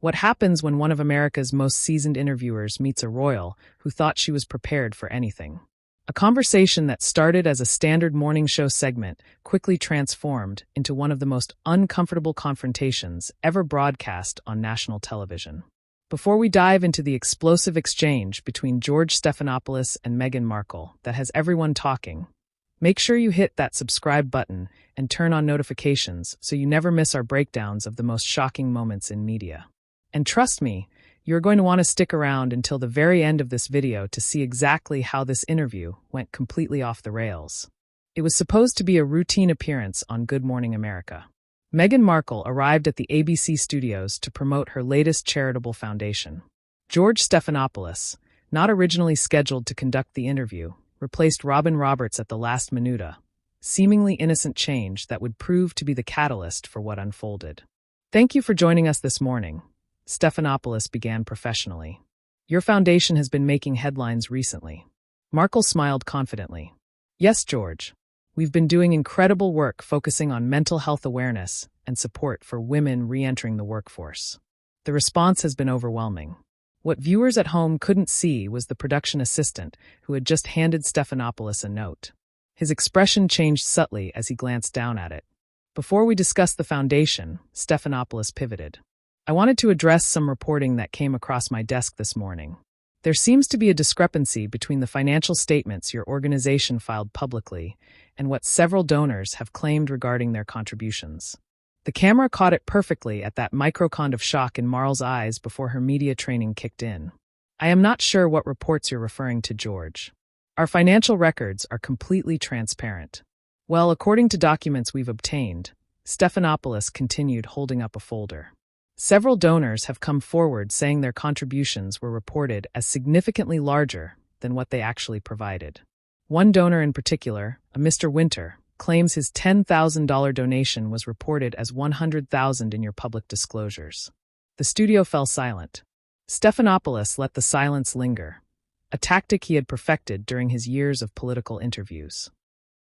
What happens when one of America's most seasoned interviewers meets a royal who thought she was prepared for anything? A conversation that started as a standard morning show segment quickly transformed into one of the most uncomfortable confrontations ever broadcast on national television. Before we dive into the explosive exchange between George Stephanopoulos and Meghan Markle that has everyone talking, make sure you hit that subscribe button and turn on notifications so you never miss our breakdowns of the most shocking moments in media. And trust me, you're going to want to stick around until the very end of this video to see exactly how this interview went completely off the rails. It was supposed to be a routine appearance on Good Morning America. Meghan Markle arrived at the ABC studios to promote her latest charitable foundation. George Stephanopoulos, not originally scheduled to conduct the interview, replaced Robin Roberts at the last minuta, seemingly innocent change that would prove to be the catalyst for what unfolded. Thank you for joining us this morning, Stephanopoulos began professionally. Your foundation has been making headlines recently. Markle smiled confidently. Yes, George. We've been doing incredible work focusing on mental health awareness and support for women re-entering the workforce. The response has been overwhelming. What viewers at home couldn't see was the production assistant who had just handed Stephanopoulos a note. His expression changed subtly as he glanced down at it. Before we discuss the foundation, Stephanopoulos pivoted. I wanted to address some reporting that came across my desk this morning. There seems to be a discrepancy between the financial statements your organization filed publicly and what several donors have claimed regarding their contributions. The camera caught it perfectly at that microcond of shock in Marle's eyes before her media training kicked in. I am not sure what reports you're referring to, George. Our financial records are completely transparent. Well, according to documents we've obtained, Stephanopoulos continued, holding up a folder. Several donors have come forward saying their contributions were reported as significantly larger than what they actually provided. One donor in particular, a Mr. Winter, claims his $10,000 donation was reported as $100,000 in your public disclosures. The studio fell silent. Stephanopoulos let the silence linger, a tactic he had perfected during his years of political interviews.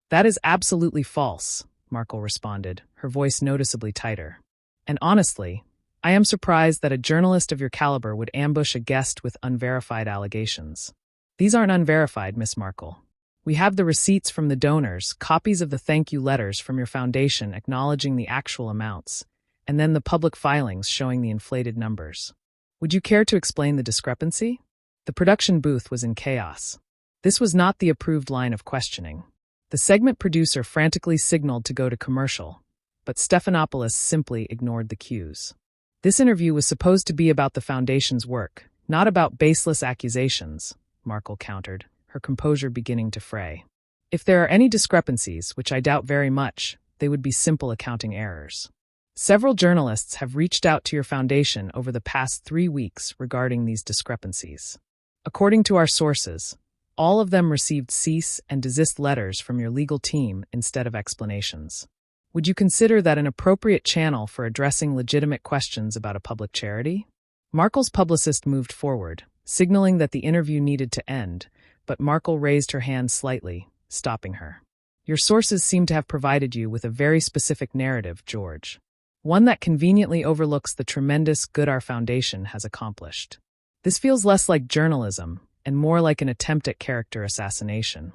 That is absolutely false, Markle responded, her voice noticeably tighter. And honestly, I am surprised that a journalist of your caliber would ambush a guest with unverified allegations. These aren't unverified, Miss Markle. We have the receipts from the donors, copies of the thank you letters from your foundation acknowledging the actual amounts, and then the public filings showing the inflated numbers. Would you care to explain the discrepancy? The production booth was in chaos. This was not the approved line of questioning. The segment producer frantically signaled to go to commercial, but Stephanopoulos simply ignored the cues. This interview was supposed to be about the foundation's work, not about baseless accusations, Markle countered, her composure beginning to fray. If there are any discrepancies, which I doubt very much, they would be simple accounting errors. Several journalists have reached out to your foundation over the past 3 weeks regarding these discrepancies. According to our sources, all of them received cease and desist letters from your legal team instead of explanations. Would you consider that an appropriate channel for addressing legitimate questions about a public charity? Markle's publicist moved forward, signaling that the interview needed to end, but Markle raised her hand slightly, stopping her. Your sources seem to have provided you with a very specific narrative, George. One that conveniently overlooks the tremendous good our foundation has accomplished. This feels less like journalism and more like an attempt at character assassination.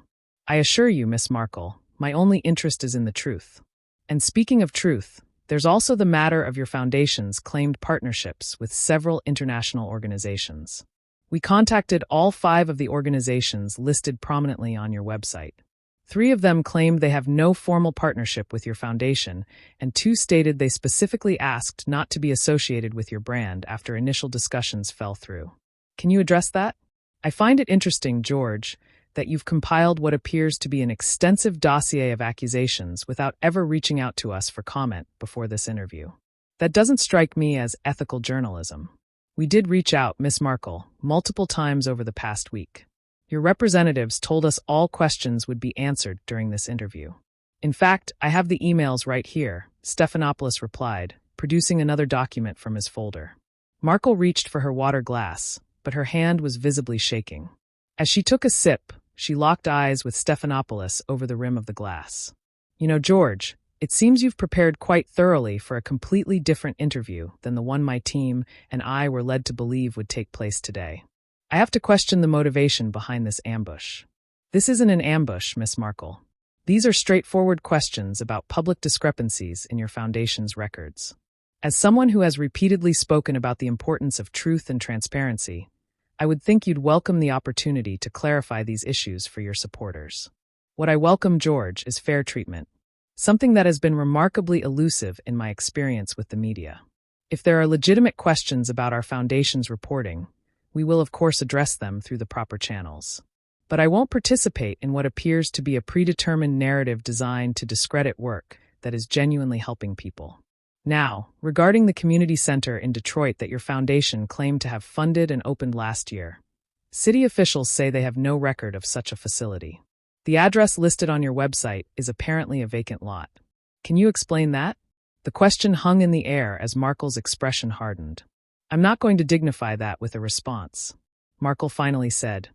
I assure you, Miss Markle, my only interest is in the truth. And speaking of truth, there's also the matter of your foundation's claimed partnerships with several international organizations. We contacted all 5 of the organizations listed prominently on your website. 3 of them claimed they have no formal partnership with your foundation, and 2 stated they specifically asked not to be associated with your brand after initial discussions fell through. Can you address that? I find it interesting, George, that you've compiled what appears to be an extensive dossier of accusations without ever reaching out to us for comment before this interview. That doesn't strike me as ethical journalism. We did reach out, Miss Markle, multiple times over the past week. Your representatives told us all questions would be answered during this interview. In fact, I have the emails right here, Stephanopoulos replied, producing another document from his folder. Markle reached for her water glass, but her hand was visibly shaking. As she took a sip, she locked eyes with Stephanopoulos over the rim of the glass. You know, George, It seems you've prepared quite thoroughly for a completely different interview than the one my team and I were led to believe would take place today. I have to question the motivation behind this ambush. This isn't an ambush, Miss Markle. These are straightforward questions about public discrepancies in your foundation's records. As someone who has repeatedly spoken about the importance of truth and transparency, I would think you'd welcome the opportunity to clarify these issues for your supporters. What I welcome, George, is fair treatment, something that has been remarkably elusive in my experience with the media. If there are legitimate questions about our foundation's reporting, we will of course address them through the proper channels. But I won't participate in what appears to be a predetermined narrative designed to discredit work that is genuinely helping people. Now, regarding the community center in Detroit that your foundation claimed to have funded and opened last year, city officials say they have no record of such a facility. The address listed on your website is apparently a vacant lot. Can you explain that? The question hung in the air as Markle's expression hardened. I'm not going to dignify that with a response. Markle finally said,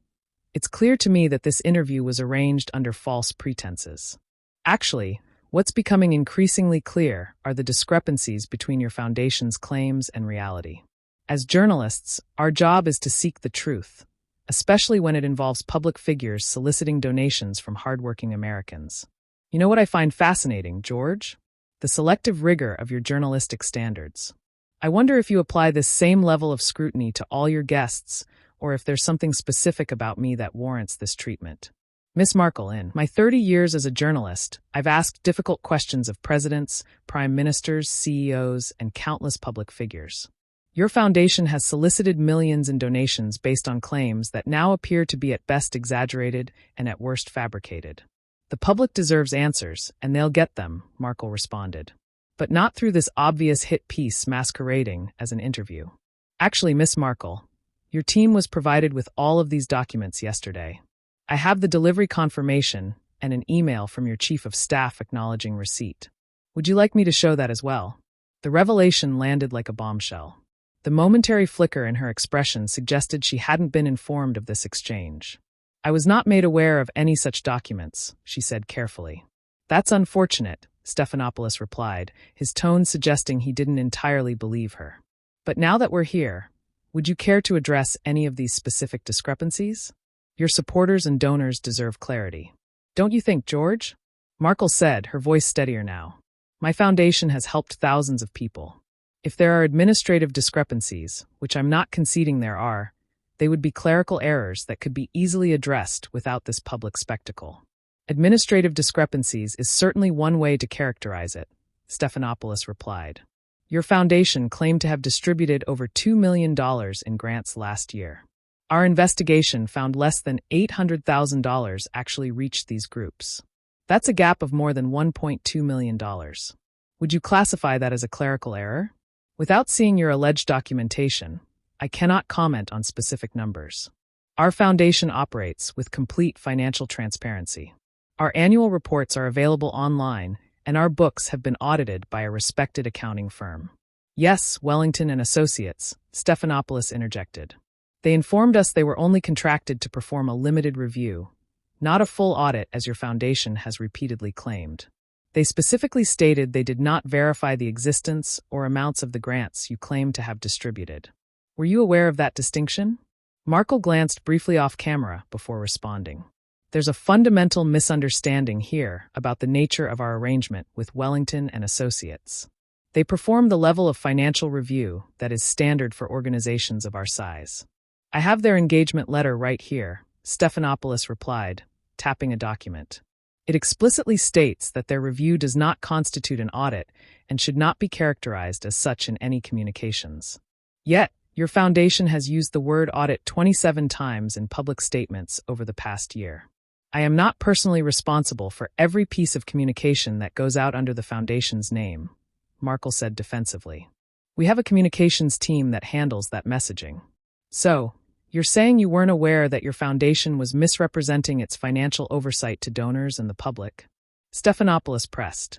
"It's clear to me that this interview was arranged under false pretenses. Actually, what's becoming increasingly clear are the discrepancies between your foundation's claims and reality. As journalists, our job is to seek the truth, especially when it involves public figures soliciting donations from hardworking Americans. You know what I find fascinating, George? The selective rigor of your journalistic standards. I wonder if you apply this same level of scrutiny to all your guests, or if there's something specific about me that warrants this treatment. Miss Markle, in my 30 years as a journalist, I've asked difficult questions of presidents, prime ministers, CEOs, and countless public figures. Your foundation has solicited millions in donations based on claims that now appear to be at best exaggerated and at worst fabricated. The public deserves answers, and they'll get them," Markle responded. "But not through this obvious hit piece masquerading as an interview. Actually, Miss Markle, your team was provided with all of these documents yesterday. I have the delivery confirmation and an email from your chief of staff acknowledging receipt. Would you like me to show that as well?" The revelation landed like a bombshell. The momentary flicker in her expression suggested she hadn't been informed of this exchange. "I was not made aware of any such documents," she said carefully. "That's unfortunate," Stephanopoulos replied, his tone suggesting he didn't entirely believe her. "But now that we're here, would you care to address any of these specific discrepancies? Your supporters and donors deserve clarity. Don't you think, George?" Markle said, her voice steadier now. "My foundation has helped thousands of people. If there are administrative discrepancies, which I'm not conceding there are, they would be clerical errors that could be easily addressed without this public spectacle. Administrative discrepancies is certainly one way to characterize it," Stephanopoulos replied. "Your foundation claimed to have distributed over $2 million in grants last year. Our investigation found less than $800,000 actually reached these groups. That's a gap of more than $1.2 million. Would you classify that as a clerical error? Without seeing your alleged documentation, I cannot comment on specific numbers. Our foundation operates with complete financial transparency. Our annual reports are available online, and our books have been audited by a respected accounting firm." "Yes, Wellington and Associates," Stephanopoulos interjected. "They informed us they were only contracted to perform a limited review, not a full audit as your foundation has repeatedly claimed. They specifically stated they did not verify the existence or amounts of the grants you claim to have distributed. Were you aware of that distinction?" Markle glanced briefly off camera before responding. "There's a fundamental misunderstanding here about the nature of our arrangement with Wellington and Associates. They perform the level of financial review that is standard for organizations of our size. I have their engagement letter right here," Stephanopoulos replied, tapping a document. "It explicitly states that their review does not constitute an audit and should not be characterized as such in any communications. Yet, your foundation has used the word audit 27 times in public statements over the past year. I am not personally responsible for every piece of communication that goes out under the foundation's name," Markle said defensively. "We have a communications team that handles that messaging. So, you're saying you weren't aware that your foundation was misrepresenting its financial oversight to donors and the public?" Stephanopoulos pressed.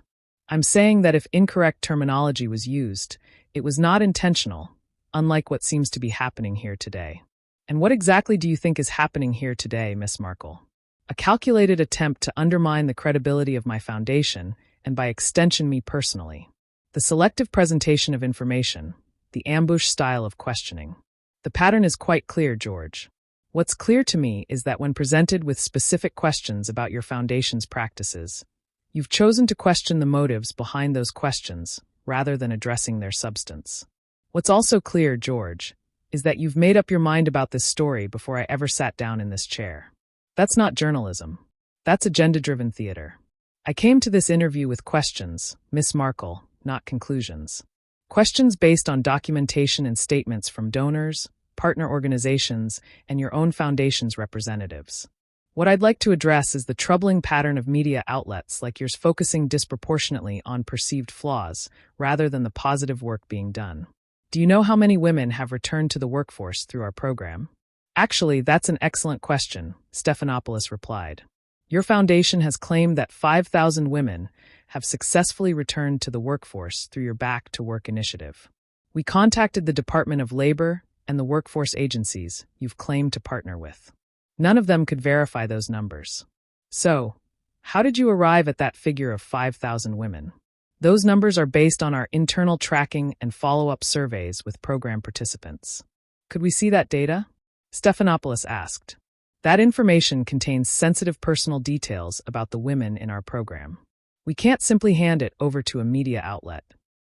"I'm saying that if incorrect terminology was used, it was not intentional, unlike what seems to be happening here today." "And what exactly do you think is happening here today, Miss Markle?" "A calculated attempt to undermine the credibility of my foundation and by extension me personally. The selective presentation of information, the ambush style of questioning. The pattern is quite clear, George. What's clear to me is that when presented with specific questions about your foundation's practices, you've chosen to question the motives behind those questions rather than addressing their substance. What's also clear, George, is that you've made up your mind about this story before I ever sat down in this chair. That's not journalism. That's agenda-driven theater. I came to this interview with questions, Miss Markle, not conclusions. Questions based on documentation and statements from donors, partner organizations, and your own foundation's representatives. What I'd like to address is the troubling pattern of media outlets like yours focusing disproportionately on perceived flaws rather than the positive work being done. Do you know how many women have returned to the workforce through our program? Actually, that's an excellent question, Stephanopoulos replied. Your foundation has claimed that 5,000 women have successfully returned to the workforce through your Back to Work initiative. We contacted the Department of Labor and the workforce agencies you've claimed to partner with. None of them could verify those numbers. So, how did you arrive at that figure of 5,000 women? Those numbers are based on our internal tracking and follow-up surveys with program participants. Could we see that data? Stephanopoulos asked. That information contains sensitive personal details about the women in our program. We can't simply hand it over to a media outlet.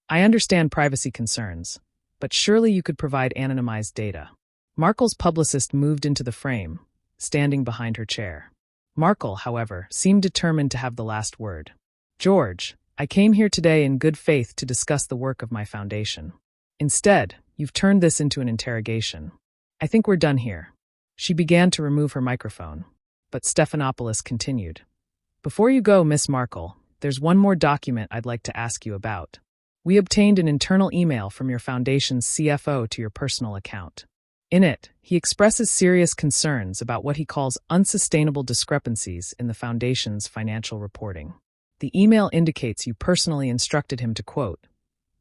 I understand privacy concerns, but surely you could provide anonymized data. Markle's publicist moved into the frame, standing behind her chair. Markle, however, seemed determined to have the last word. George, I came here today in good faith to discuss the work of my foundation. Instead, you've turned this into an interrogation. I think we're done here. She began to remove her microphone, but Stephanopoulos continued. Before you go, Miss Markle, there's one more document I'd like to ask you about. We obtained an internal email from your foundation's CFO to your personal account. In it, he expresses serious concerns about what he calls unsustainable discrepancies in the foundation's financial reporting. The email indicates you personally instructed him to, quote,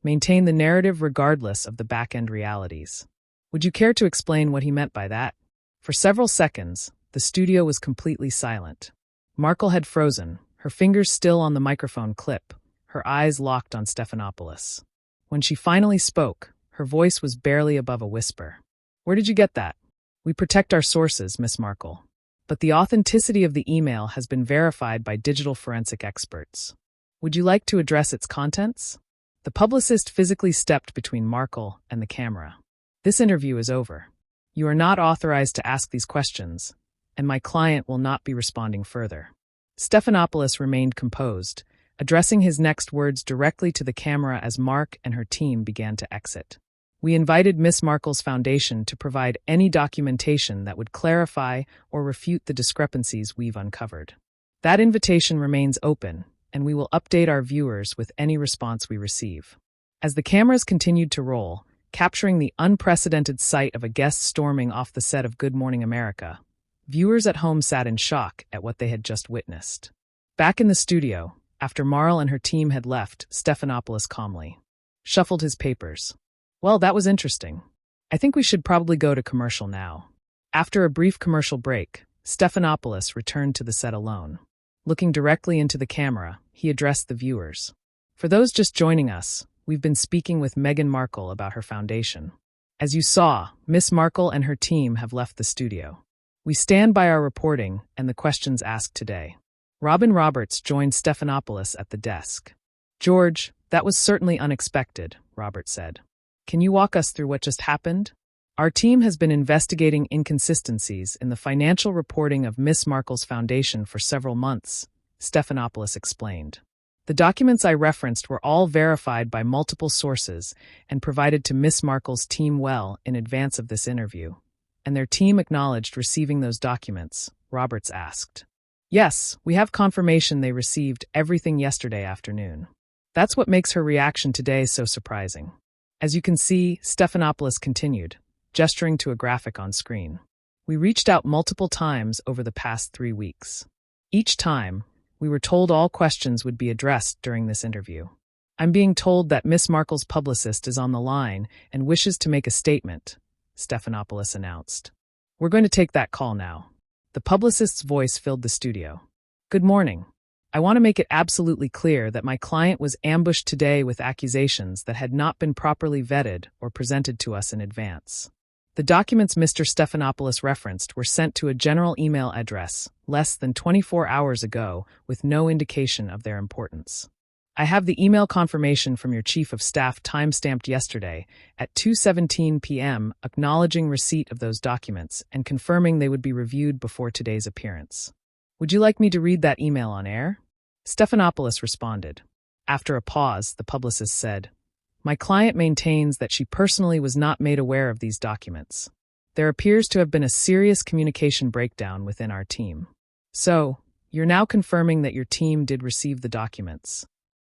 maintain the narrative regardless of the back-end realities. Would you care to explain what he meant by that? For several seconds, the studio was completely silent. Markle had frozen, her fingers still on the microphone clip, her eyes locked on Stephanopoulos. When she finally spoke, her voice was barely above a whisper. Where did you get that? We protect our sources, Miss Markle. But the authenticity of the email has been verified by digital forensic experts. Would you like to address its contents? The publicist physically stepped between Markle and the camera. This interview is over. You are not authorized to ask these questions, and my client will not be responding further. Stephanopoulos remained composed, addressing his next words directly to the camera as Mark and her team began to exit. We invited Miss Markle's foundation to provide any documentation that would clarify or refute the discrepancies we've uncovered. That invitation remains open, and we will update our viewers with any response we receive. As the cameras continued to roll, capturing the unprecedented sight of a guest storming off the set of Good Morning America, viewers at home sat in shock at what they had just witnessed. Back in the studio, after Marl and her team had left, Stephanopoulos calmly shuffled his papers. Well, that was interesting. I think we should probably go to commercial now. After a brief commercial break, Stephanopoulos returned to the set alone. Looking directly into the camera, he addressed the viewers. For those just joining us, we've been speaking with Meghan Markle about her foundation. As you saw, Miss Markle and her team have left the studio. We stand by our reporting and the questions asked today. Robin Roberts joined Stephanopoulos at the desk. George, that was certainly unexpected, Robert said. Can you walk us through what just happened? Our team has been investigating inconsistencies in the financial reporting of Miss Markle's foundation for several months, Stephanopoulos explained. The documents I referenced were all verified by multiple sources and provided to Miss Markle's team well in advance of this interview. And their team acknowledged receiving those documents, Roberts asked. Yes, we have confirmation they received everything yesterday afternoon. That's what makes her reaction today so surprising. As you can see, Stephanopoulos continued, gesturing to a graphic on screen. We reached out multiple times over the past 3 weeks. Each time, we were told all questions would be addressed during this interview. I'm being told that Miss Markle's publicist is on the line and wishes to make a statement, Stephanopoulos announced. We're going to take that call now. The publicist's voice filled the studio. Good morning. I want to make it absolutely clear that my client was ambushed today with accusations that had not been properly vetted or presented to us in advance. The documents Mr. Stephanopoulos referenced were sent to a general email address less than 24 hours ago with no indication of their importance. I have the email confirmation from your chief of staff timestamped yesterday at 2:17 p.m. acknowledging receipt of those documents and confirming they would be reviewed before today's appearance. Would you like me to read that email on air? Stephanopoulos responded. After a pause, the publicist said, "My client maintains that she personally was not made aware of these documents. There appears to have been a serious communication breakdown within our team. So, you're now confirming that your team did receive the documents?"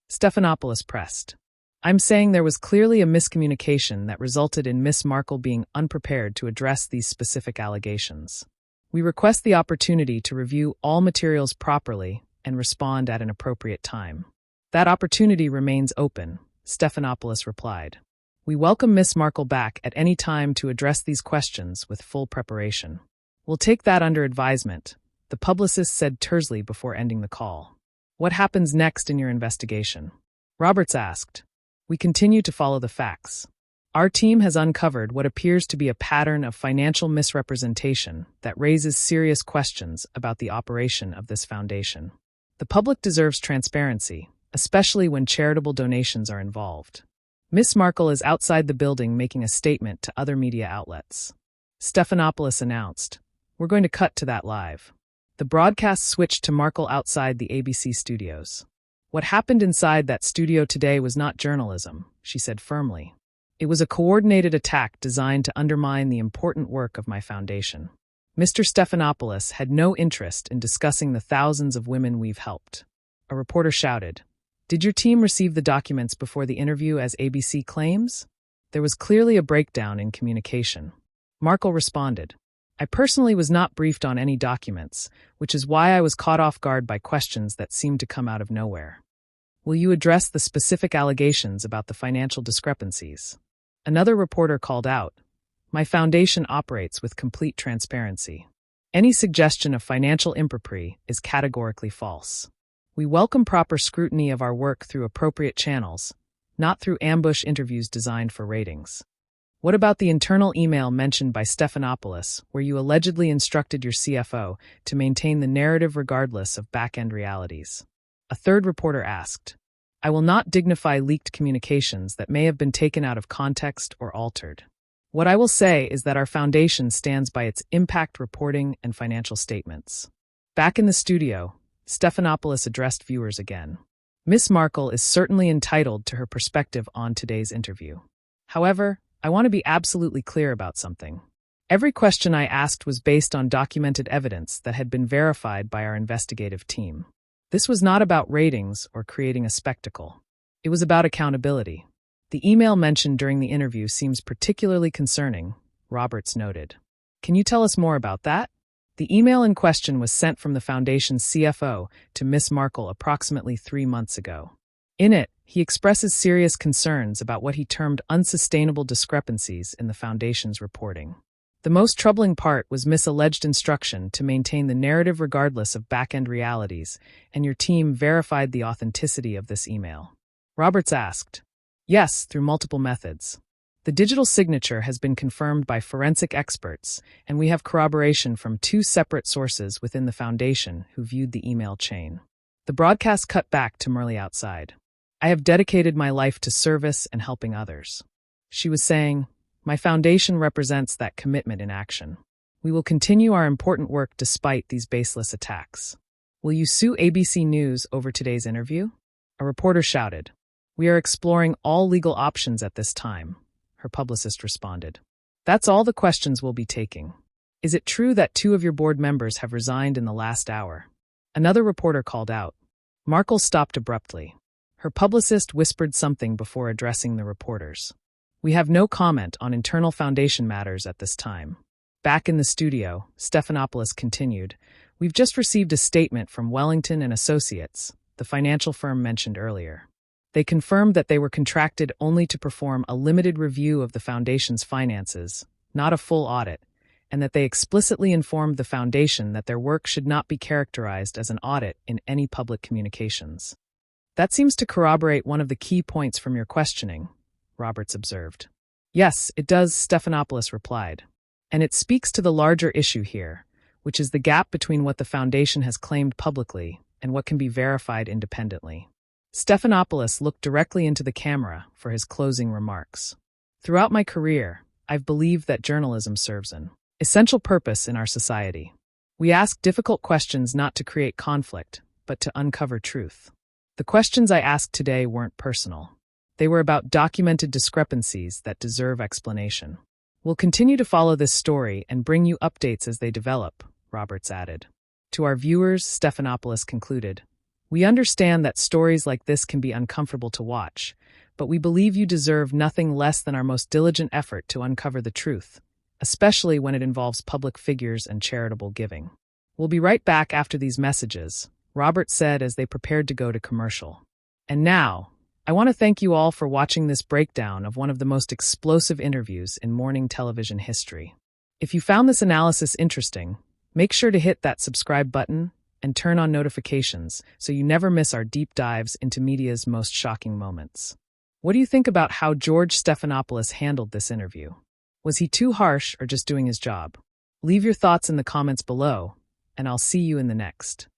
Stephanopoulos pressed. "I'm saying there was clearly a miscommunication that resulted in Ms. Markle being unprepared to address these specific allegations. We request the opportunity to review all materials properly and respond at an appropriate time." "That opportunity remains open," Stephanopoulos replied. "We welcome Ms. Markle back at any time to address these questions with full preparation." "We'll take that under advisement," the publicist said tersely before ending the call. "What happens next in your investigation?" Roberts asked. "We continue to follow the facts. Our team has uncovered what appears to be a pattern of financial misrepresentation that raises serious questions about the operation of this foundation. The public deserves transparency, especially when charitable donations are involved." Ms. Markle is outside the building making a statement to other media outlets. Stephanopoulos announced, "We're going to cut to that live." The broadcast switched to Markle outside the ABC studios. "What happened inside that studio today was not journalism," she said firmly. "It was a coordinated attack designed to undermine the important work of my foundation." Mr. Stephanopoulos had no interest in discussing the thousands of women we've helped. A reporter shouted, "Did your team receive the documents before the interview as ABC claims?" There was clearly a breakdown in communication. Markle responded, "I personally was not briefed on any documents, which is why I was caught off guard by questions that seemed to come out of nowhere." "Will you address the specific allegations about the financial discrepancies?" Another reporter called out, "My foundation operates with complete transparency. Any suggestion of financial impropriety is categorically false. We welcome proper scrutiny of our work through appropriate channels, not through ambush interviews designed for ratings." "What about the internal email mentioned by Stephanopoulos, where you allegedly instructed your CFO to maintain the narrative regardless of back-end realities?" A third reporter asked. "I will not dignify leaked communications that may have been taken out of context or altered. What I will say is that our foundation stands by its impact reporting and financial statements." Back in the studio, Stephanopoulos addressed viewers again. "Ms. Markle is certainly entitled to her perspective on today's interview. However, I want to be absolutely clear about something. Every question I asked was based on documented evidence that had been verified by our investigative team. This was not about ratings or creating a spectacle. It was about accountability. The email mentioned during the interview seems particularly concerning," Roberts noted. "Can you tell us more about that?" The email in question was sent from the foundation's CFO to Ms. Markle approximately 3 months ago. In it, he expresses serious concerns about what he termed unsustainable discrepancies in the foundation's reporting. The most troubling part was Ms. alleged instruction to maintain the narrative regardless of back-end realities, and your team verified the authenticity of this email. Roberts asked, "Yes, through multiple methods. The digital signature has been confirmed by forensic experts, and we have corroboration from 2 separate sources within the foundation who viewed the email chain." The broadcast cut back to Murley outside. "I have dedicated my life to service and helping others." She was saying, "My foundation represents that commitment in action. We will continue our important work despite these baseless attacks." "Will you sue ABC News over today's interview?" A reporter shouted. "We are exploring all legal options at this time," her publicist responded. "That's all the questions we'll be taking. Is it true that 2 of your board members have resigned in the last hour?" Another reporter called out. Markle stopped abruptly. Her publicist whispered something before addressing the reporters. "We have no comment on internal foundation matters at this time." Back in the studio, Stephanopoulos continued, "We've just received a statement from Wellington and Associates, the financial firm mentioned earlier. They confirmed that they were contracted only to perform a limited review of the foundation's finances, not a full audit, and that they explicitly informed the foundation that their work should not be characterized as an audit in any public communications. That seems to corroborate one of the key points from your questioning, Roberts observed. Yes, it does, Stephanopoulos replied. And it speaks to the larger issue here, which is the gap between what the foundation has claimed publicly and what can be verified independently. Stephanopoulos looked directly into the camera for his closing remarks. Throughout my career, I've believed that journalism serves an essential purpose in our society. We ask difficult questions not to create conflict, but to uncover truth. The questions I asked today weren't personal. They were about documented discrepancies that deserve explanation. We'll continue to follow this story and bring you updates as they develop, Roberts added. To our viewers, Stephanopoulos concluded, we understand that stories like this can be uncomfortable to watch, but we believe you deserve nothing less than our most diligent effort to uncover the truth, especially when it involves public figures and charitable giving. We'll be right back after these messages, Roberts said as they prepared to go to commercial. And now, I want to thank you all for watching this breakdown of one of the most explosive interviews in morning television history. If you found this analysis interesting, make sure to hit that subscribe button and turn on notifications so you never miss our deep dives into media's most shocking moments. What do you think about how George Stephanopoulos handled this interview? Was he too harsh or just doing his job? Leave your thoughts in the comments below, and I'll see you in the next.